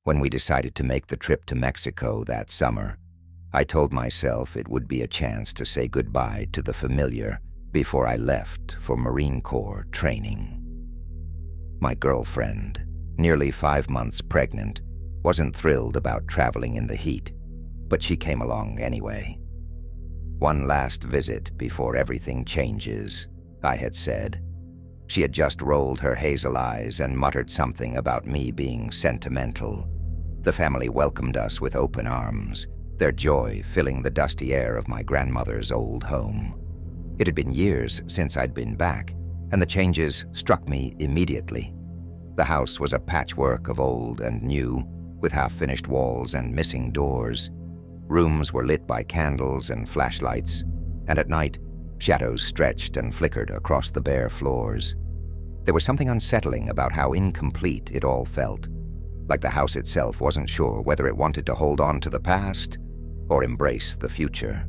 When we decided to make the trip to Mexico that summer, I told myself it would be a chance to say goodbye to the familiar before I left for Marine Corps training. My girlfriend, nearly 5 months pregnant, wasn't thrilled about traveling in the heat, but she came along anyway. "One last visit before everything changes," I had said. She had just rolled her hazel eyes and muttered something about me being sentimental. The family welcomed us with open arms, their joy filling the dusty air of my grandmother's old home. It had been years since I'd been back, and the changes struck me immediately. The house was a patchwork of old and new, with half-finished walls and missing doors. Rooms were lit by candles and flashlights, and at night, shadows stretched and flickered across the bare floors. There was something unsettling about how incomplete it all felt, like the house itself wasn't sure whether it wanted to hold on to the past or embrace the future.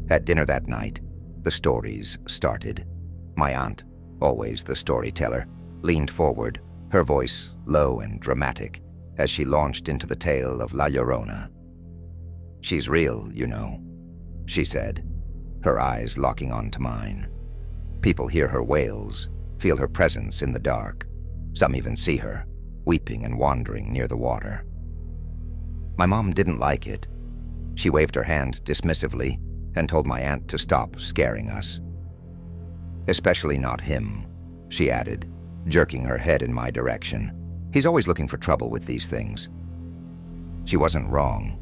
At dinner that night, the stories started. My aunt, always the storyteller, leaned forward, her voice low and dramatic, as she launched into the tale of La Llorona. "She's real, you know," she said, her eyes locking onto mine. "People hear her wails, feel her presence in the dark. Some even see her, weeping and wandering near the water." My mom didn't like it. She waved her hand dismissively and told my aunt to stop scaring us. "Especially not him," she added, jerking her head in my direction. "He's always looking for trouble with these things." She wasn't wrong.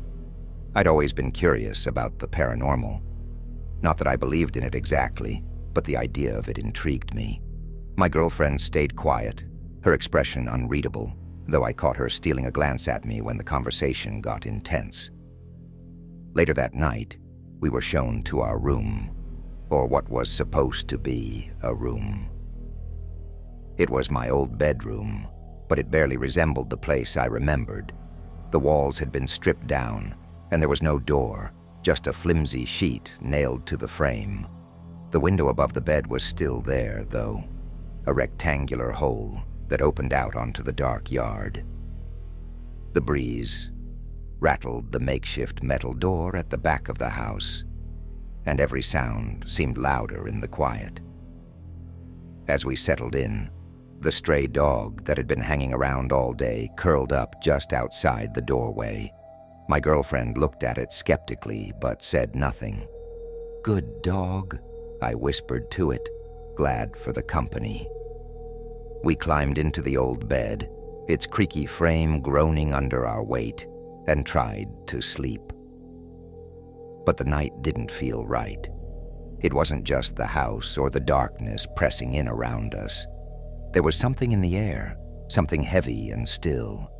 I'd always been curious about the paranormal. Not that I believed in it exactly, but the idea of it intrigued me. My girlfriend stayed quiet, her expression unreadable, though I caught her stealing a glance at me when the conversation got intense. Later that night, we were shown to our room, or what was supposed to be a room. It was my old bedroom, but it barely resembled the place I remembered. The walls had been stripped down, and there was no door, just a flimsy sheet nailed to the frame. The window above the bed was still there, though, a rectangular hole that opened out onto the dark yard. The breeze rattled the makeshift metal door at the back of the house, and every sound seemed louder in the quiet. As we settled in, the stray dog that had been hanging around all day curled up just outside the doorway. My girlfriend looked at it skeptically but said nothing. "Good dog," I whispered to it, glad for the company. We climbed into the old bed, its creaky frame groaning under our weight, and tried to sleep. But the night didn't feel right. It wasn't just the house or the darkness pressing in around us. There was something in the air, something heavy and still,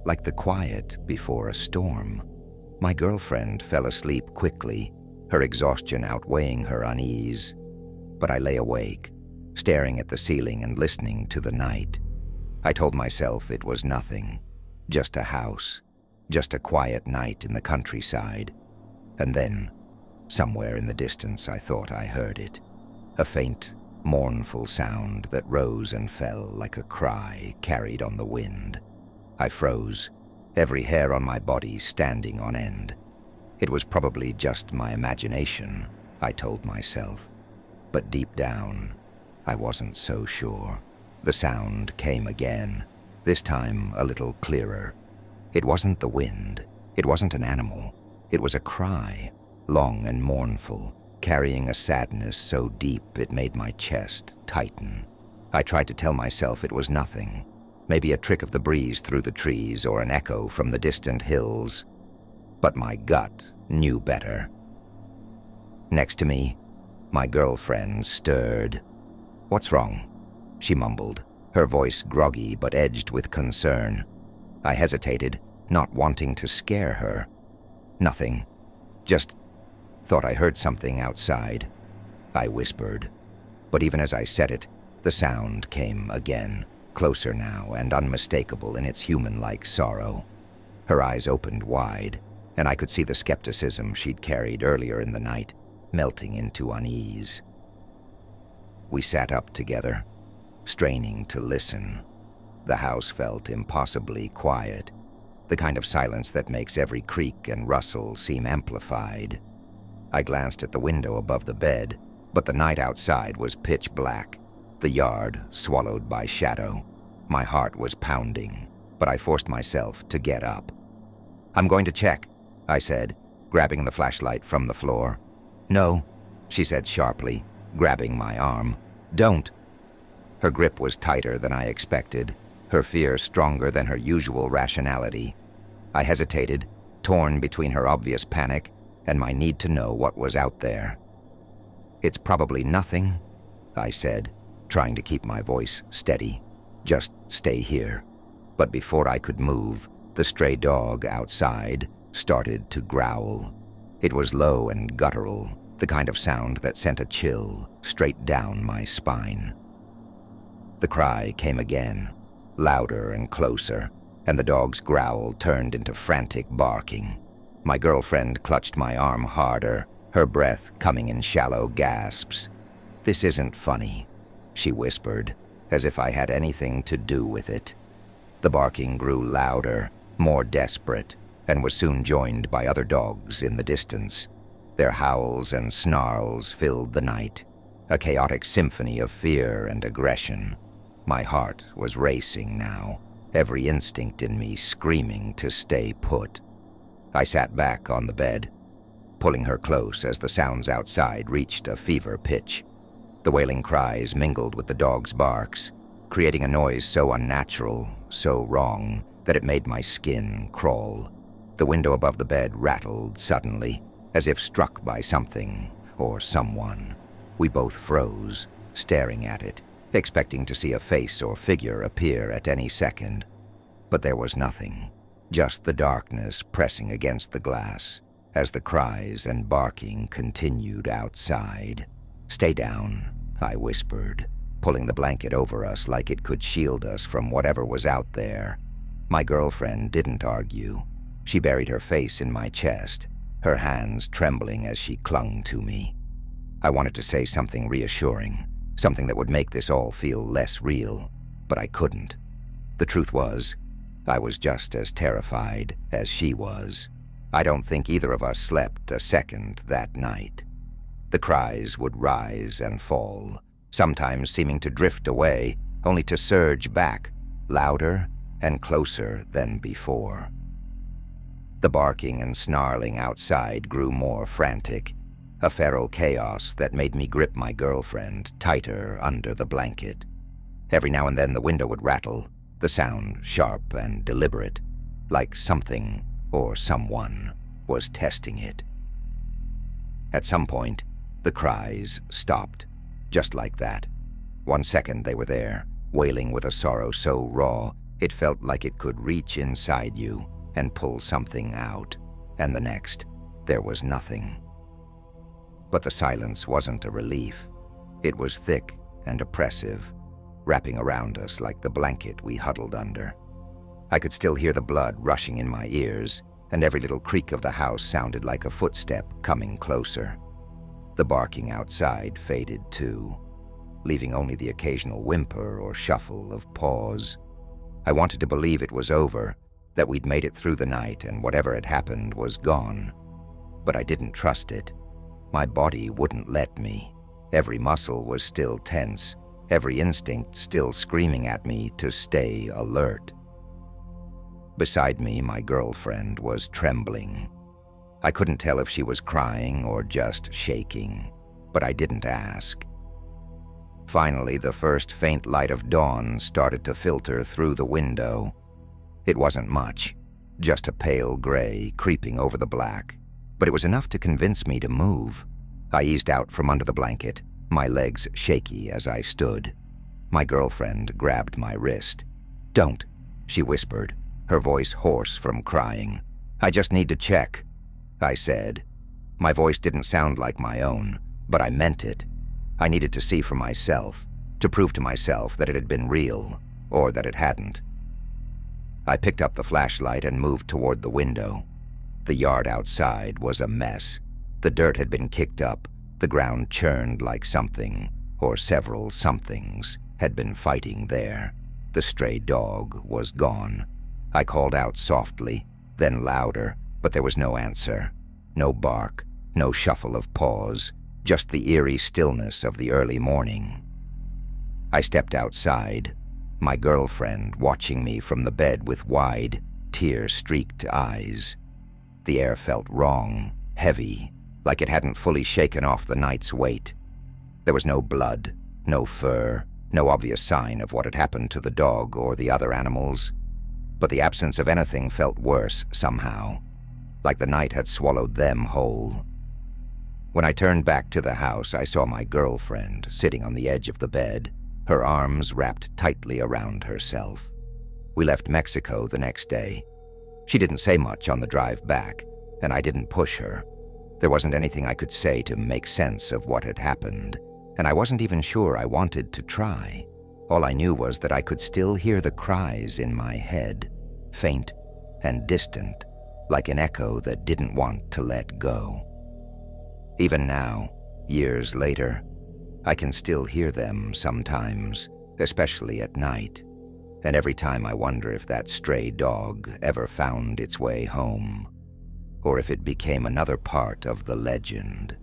like the quiet before a storm. My girlfriend fell asleep quickly, her exhaustion outweighing her unease. But I lay awake, staring at the ceiling and listening to the night. I told myself it was nothing, just a house, just a quiet night in the countryside. And then, somewhere in the distance, I thought I heard it, a faint, mournful sound that rose and fell like a cry carried on the wind. I froze, every hair on my body standing on end. It was probably just my imagination, I told myself. But deep down, I wasn't so sure. The sound came again, this time a little clearer. It wasn't the wind, it wasn't an animal. It was a cry, long and mournful, carrying a sadness so deep it made my chest tighten. I tried to tell myself it was nothing, maybe a trick of the breeze through the trees or an echo from the distant hills. But my gut knew better. Next to me, my girlfriend stirred. "What's wrong?" she mumbled, her voice groggy but edged with concern. I hesitated, not wanting to scare her. "Nothing. Just thought I heard something outside," I whispered. But even as I said it, the sound came again, closer now and unmistakable in its human-like sorrow. Her eyes opened wide, and I could see the skepticism she'd carried earlier in the night melting into unease. We sat up together, straining to listen. The house felt impossibly quiet, the kind of silence that makes every creak and rustle seem amplified. I glanced at the window above the bed, but the night outside was pitch black, the yard swallowed by shadow. My heart was pounding, but I forced myself to get up. "I'm going to check," I said, grabbing the flashlight from the floor. "No," she said sharply, grabbing my arm. "Don't." Her grip was tighter than I expected, her fear stronger than her usual rationality. I hesitated, torn between her obvious panic and my need to know what was out there. "It's probably nothing," I said, trying to keep my voice steady. "Just stay here." But before I could move, the stray dog outside started to growl. It was low and guttural, the kind of sound that sent a chill straight down my spine. The cry came again, louder and closer, and the dog's growl turned into frantic barking. My girlfriend clutched my arm harder, her breath coming in shallow gasps. "This isn't funny," she whispered, as if I had anything to do with it. The barking grew louder, more desperate, and was soon joined by other dogs in the distance. Their howls and snarls filled the night, a chaotic symphony of fear and aggression. My heart was racing now, every instinct in me screaming to stay put. I sat back on the bed, pulling her close as the sounds outside reached a fever pitch. The wailing cries mingled with the dog's barks, creating a noise so unnatural, so wrong, that it made my skin crawl. The window above the bed rattled suddenly, as if struck by something or someone. We both froze, staring at it, expecting to see a face or figure appear at any second. But there was nothing, just the darkness pressing against the glass as the cries and barking continued outside. "Stay down," I whispered, pulling the blanket over us like it could shield us from whatever was out there. My girlfriend didn't argue. She buried her face in my chest, her hands trembling as she clung to me. I wanted to say something reassuring, something that would make this all feel less real, but I couldn't. The truth was, I was just as terrified as she was. I don't think either of us slept a second that night. The cries would rise and fall, sometimes seeming to drift away, only to surge back, louder and closer than before. The barking and snarling outside grew more frantic, a feral chaos that made me grip my girlfriend tighter under the blanket. Every now and then the window would rattle, the sound sharp and deliberate, like something or someone was testing it. At some point, the cries stopped, just like that. 1 second they were there, wailing with a sorrow so raw it felt like it could reach inside you and pull something out, and the next, there was nothing. But the silence wasn't a relief. It was thick and oppressive, wrapping around us like the blanket we huddled under. I could still hear the blood rushing in my ears, and every little creak of the house sounded like a footstep coming closer. The barking outside faded too, leaving only the occasional whimper or shuffle of paws. I wanted to believe it was over, that we'd made it through the night and whatever had happened was gone. But I didn't trust it. My body wouldn't let me. Every muscle was still tense, every instinct still screaming at me to stay alert. Beside me, my girlfriend was trembling. I couldn't tell if she was crying or just shaking, but I didn't ask. Finally, the first faint light of dawn started to filter through the window. It wasn't much, just a pale gray creeping over the black, but it was enough to convince me to move. I eased out from under the blanket, my legs shaky as I stood. My girlfriend grabbed my wrist. "Don't," she whispered, her voice hoarse from crying. "I just need to check," I said. My voice didn't sound like my own, but I meant it. I needed to see for myself, to prove to myself that it had been real, or that it hadn't. I picked up the flashlight and moved toward the window. The yard outside was a mess. The dirt had been kicked up, the ground churned like something, or several somethings, had been fighting there. The stray dog was gone. I called out softly, then louder, but there was no answer. No bark, no shuffle of paws, just the eerie stillness of the early morning. I stepped outside, my girlfriend watching me from the bed with wide, tear-streaked eyes. The air felt wrong, heavy, like it hadn't fully shaken off the night's weight. There was no blood, no fur, no obvious sign of what had happened to the dog or the other animals. But the absence of anything felt worse somehow, like the night had swallowed them whole. When I turned back to the house, I saw my girlfriend sitting on the edge of the bed, her arms wrapped tightly around herself. We left Mexico the next day. She didn't say much on the drive back, and I didn't push her. There wasn't anything I could say to make sense of what had happened, and I wasn't even sure I wanted to try. All I knew was that I could still hear the cries in my head, faint and distant, like an echo that didn't want to let go. Even now, years later, I can still hear them sometimes, especially at night, and every time I wonder if that stray dog ever found its way home, or if it became another part of the legend.